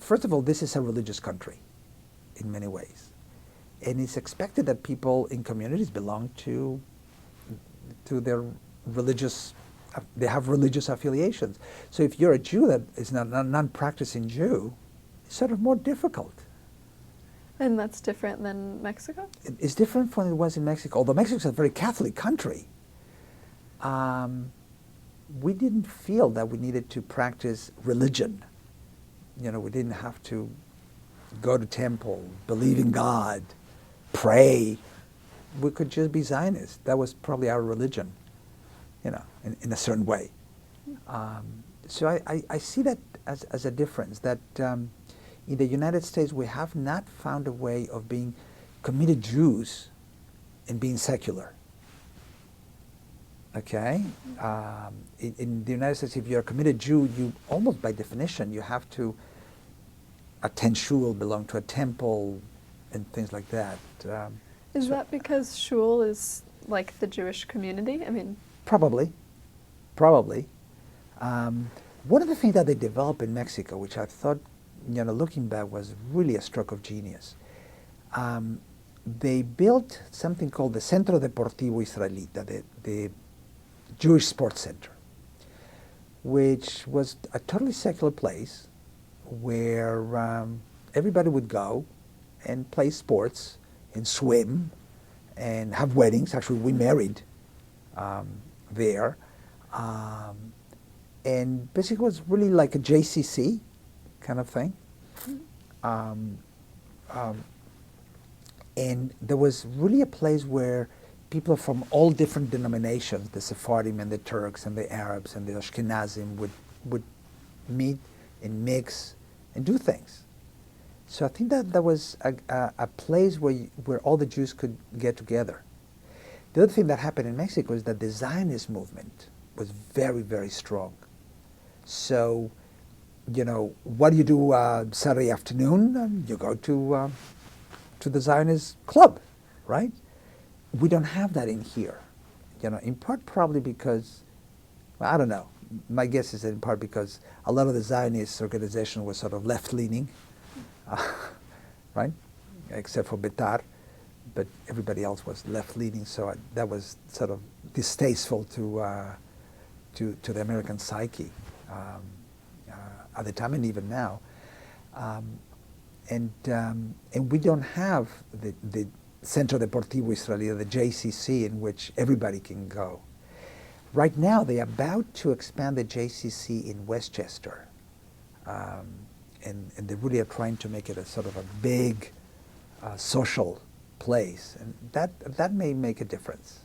first of all, this is a religious country in many ways. And it's expected that people in communities belong to their religious, they have religious affiliations. So if you're a Jew that is not a non-practicing Jew, it's sort of more difficult. And that's different than Mexico? It's different from it was in Mexico, although Mexico is a very Catholic country. We didn't feel that we needed to practice religion. You know, we didn't have to go to temple, believe in God, pray. We could just be Zionists. That was probably our religion, you know, in a certain way. So I see that as a difference, that in the United States we have not found a way of being committed Jews and being secular. Okay? In the United States, if you're a committed Jew, you almost by definition, you have to attend shul, belong to a temple, and things like that. Is that because shul is like the Jewish community? I mean, Probably. One of the things that they developed in Mexico, which I thought, you know, looking back, was really a stroke of genius. They built something called the Centro Deportivo Israelita, the Jewish Sports Center, which was a totally secular place where everybody would go and play sports and swim and have weddings. Actually, we married there. And basically it was really like a JCC kind of thing. And there was really a place where people from all different denominations, the Sephardim and the Turks and the Arabs and the Ashkenazim would meet and mix and do things. So I think that was a place where all the Jews could get together. The other thing that happened in Mexico is that the Zionist movement was very, very strong. So, you know, what do you do Saturday afternoon? You go to the Zionist club, right? We don't have that in here, you know, in part probably because, well, I don't know. My guess is that in part because a lot of the Zionist organization was sort of left-leaning, right? Except for Betar, but everybody else was left-leaning, so that was sort of distasteful to the American psyche at the time and even now. And we don't have the Centro Deportivo Israelita, the JCC, in which everybody can go. Right now, they're about to expand the JCC in Westchester, and they really are trying to make it a sort of a big social place, and that may make a difference.